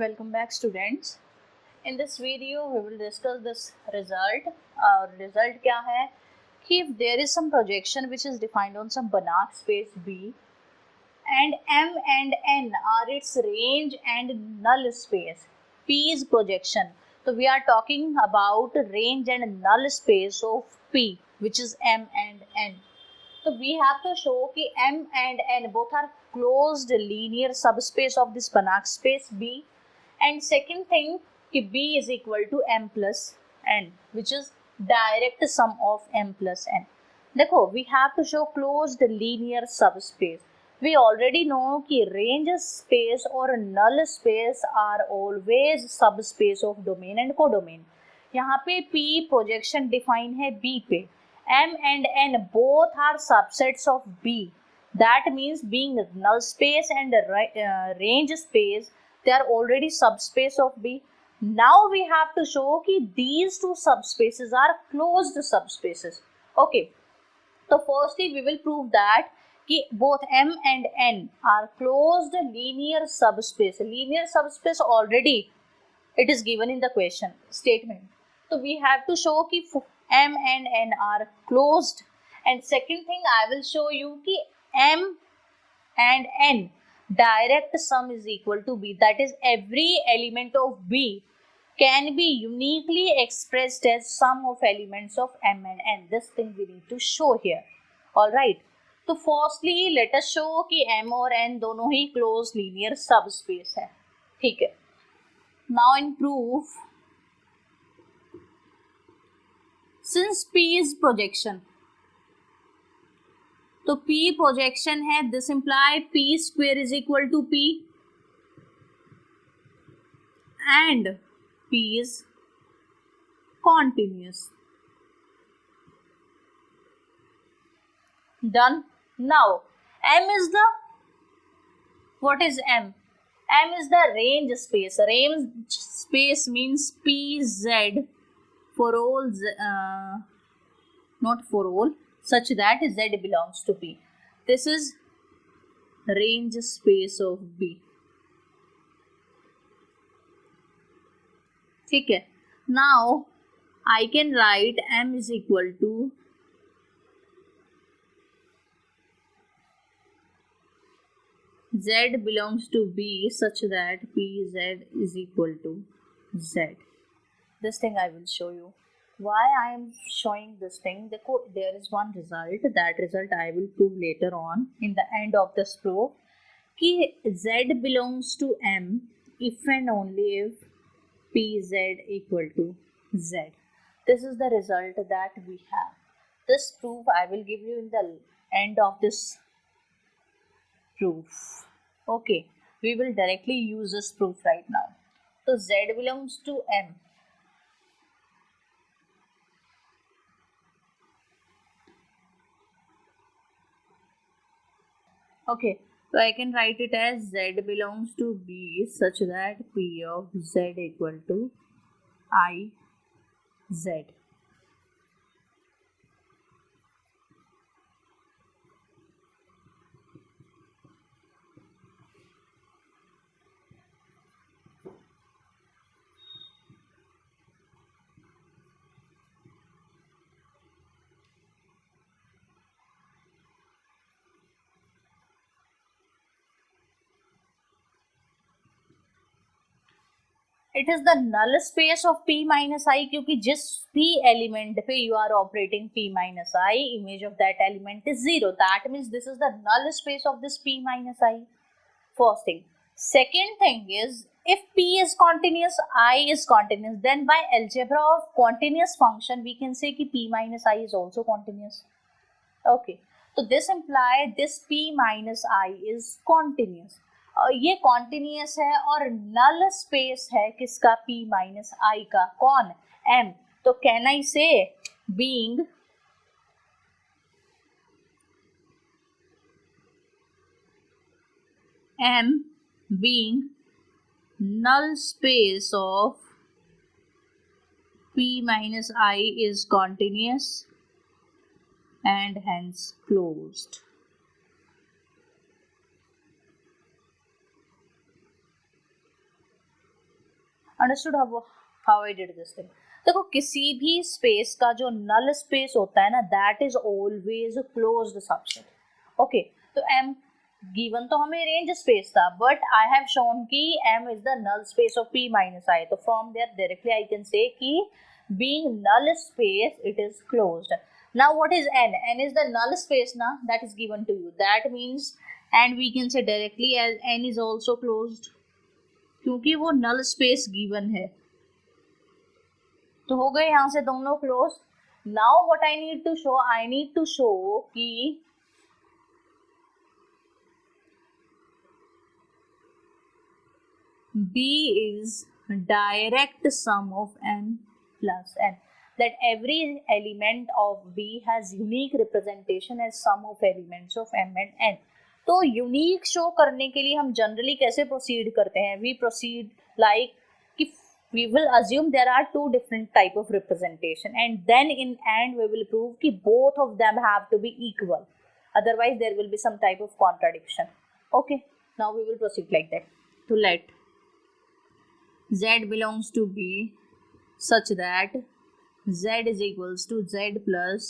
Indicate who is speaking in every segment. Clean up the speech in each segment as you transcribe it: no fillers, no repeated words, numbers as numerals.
Speaker 1: Welcome back, students. In this video we will discuss this result. Result क्या है कि if there is some projection which is defined on some Banach space B and M and N are its range and null space. P is projection. So we are talking about range and null space of P, which is M and N. So we have to show कि M and N both are closed linear subspace of this Banach space B. And second thing कि B is equal to M plus N, which is direct sum of M plus N. देखो, we have to show closed linear subspace. We already know कि range space और null space are always subspace of domain and codomain. यहाँ पे P projection define है B पे. M and N both are subsets of B. That means being null space and range space, they are already subspace of B. Now we have to show कि these two subspaces are closed subspaces. Okay. So firstly we will prove that कि both M and N are closed linear subspace. Linear subspace already it is given in the question statement. So we have to show कि M and N are closed. And second thing I will show you कि M and N direct sum is equal to B. That is, every element of B can be uniquely expressed as sum of elements of M and N. This thing we need to show here. Alright. तो firstly let us show कि M और N दोनों ही closed linear subspace है. ठीक है. Now in proof, since P is projection, तो P projection है, this imply P square is equal to P and P is continuous. Done. Now M is the, what is M? M is the range space. Range space means PZ for all, not for all, such that Z belongs to P. This is range space of B. ठीक है. Now I can write M is equal to Z belongs to B such that PZ is equal to Z. This thing I will show you. Why I am showing this thing? There is one result. That result I will prove later on in the end of this proof. कि Z belongs to M if and only if PZ equal to Z. This is the result that we have. This proof I will give you in the end of this proof. Okay, we will directly use this proof right now. So Z belongs to M. Okay, so I can write it as Z belongs to B such that P of Z equal to I Z. It is the null space of P minus I क्योंकि जिस भी element पे you are operating P minus I, image of that element is 0. That means this is the null space of this P minus I. First thing. Second thing is, if P is continuous, I is continuous, then by algebra of continuous function we can say कि P minus I is also continuous. Okay. So this implies this P minus I is continuous. ये continuous है और null space है किसका P minus I का, कौन? M. तो can I से being M being null space of P minus I is continuous and hence closed. Understood how I did this thing? देखो किसी भी स्पेस का जो नल स्पेस होता है ना, that is always closed subset. Okay, तो एम गिवन तो हमें रेंज स्पेस था, बट आई हैव शोन कि M is the null space of P minus I. तो from there directly I can say कि being null space it is closed. Now what is n? N is the null space na, that is given to you. That means, and we can say directly as n is also closed क्योंकि वो null space given है. तो हो गए यहाँ से दोनों close. Now what I need to show, I need to show कि B is direct sum of n plus n, that every element of B has unique representation as sum of elements of m and n. तो unique show करने के लिए हम generally कैसे proceed करते हैं? We proceed like कि we will assume there are two different type of representation, and then in end we will prove कि both of them have to be equal, otherwise there will be some type of contradiction. Okay, now we will proceed like that. To let z belongs to B such that z is equals to z plus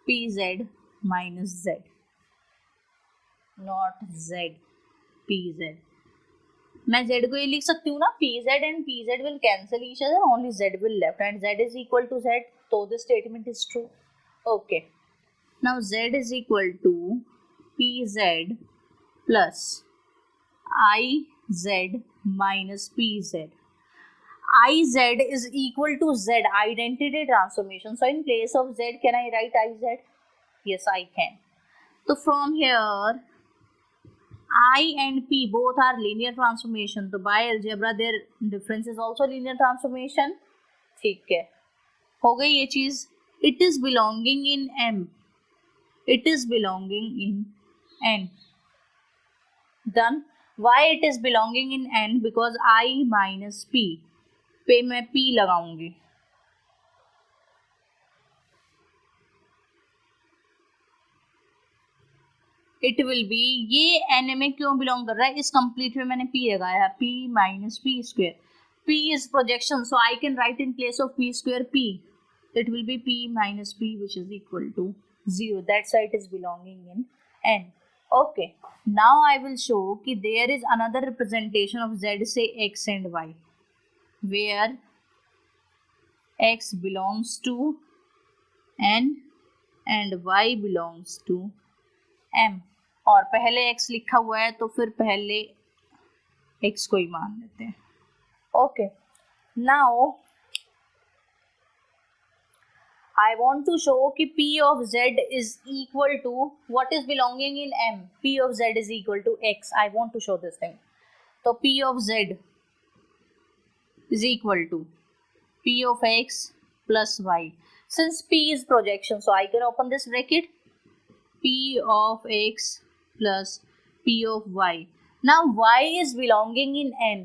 Speaker 1: pz minus z, not z pz. मैं z को ये लिख सकती हूँ ना, pz and pz will cancel each other, only z will left and z is equal to z, so this statement is true. Okay, now z is equal to pz plus iz minus pz. Iz is equal to z, identity transformation, so in place of z can I write iz? Yes, I can. So from here I and P both are linear transformation, तो by algebra their difference is also linear transformation. ठीक है, हो गई ये चीज. It is belonging in M, it is belonging in N. Done. Why it is belonging in N? Because I minus P पे मैं P लगाऊंगी. इट विल बी, ये एन में क्यों बिलोंग कर रहा है, इस कंप्लीट में मैंने पी लगाया, P minus P square. P is projection, so I can write in place of P square P. It will be P minus P which is equal to 0. That's why it is belonging in N. Okay, now I will show कि there is another representation of Z say X and Y, where X belongs to N and Y belongs to M. और पहले x लिखा हुआ है तो फिर पहले x को ही मान लेते हैं. Okay, now I want to show कि p of z is equal to what is belonging in M. p of z is equal to x. I want to show this thing. तो p of z is equal to p of x plus y. Since p is projection, so I can open this bracket, p of x plus p of y. Now y is belonging in n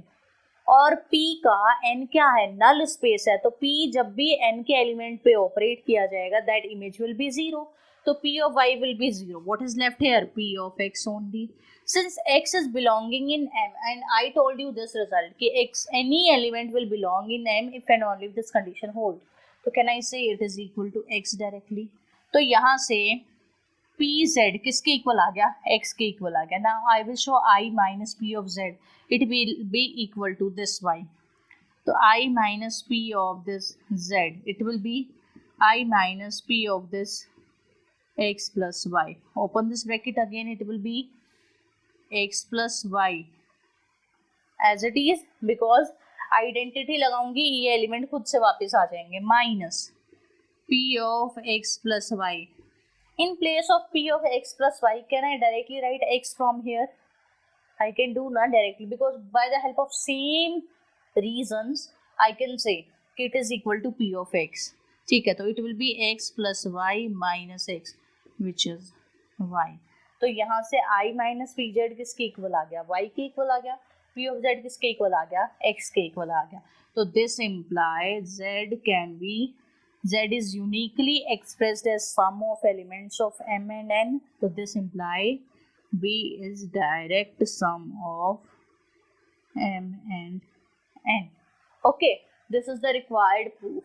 Speaker 1: और p का n क्या है, null space है, तो p जब भी n के element पे ऑपरेट किया जाएगा दैट इमेज विल बी 0. तो p of y will be 0. What is left here? p of x only. Since x is belonging in M and I told you this result कि x any element will belong in M if and only if this condition hold. तो can I say it is equal to x directly? तो यहाँ से pz किसके equal आ गया, x के equal आ गया. Now I will show i minus p of z, it will be equal to this y. तो i minus p of this z, it will be i minus p of this x plus y. Open this bracket again, it will be x plus y as it is, because identity लगाऊंगी ये element खुद से वापस आ जाएंगे, minus p of x plus y. In place of p of x plus y, can I directly write x from here? I can do not directly, because by the help of same reasons I can say it is equal to p of x. ठीक है, तो it will be x plus y minus x which is y. तो यहाँ से i minus pz किसके equal आ गया, y के इक्वल आ गया. p of z किसके इक्वल आ गया, x के इक्वल आ गया. तो this implies z can be, z is uniquely expressed as sum of elements of M and N. So this implies B is direct sum of M and N. Okay, this is the required proof.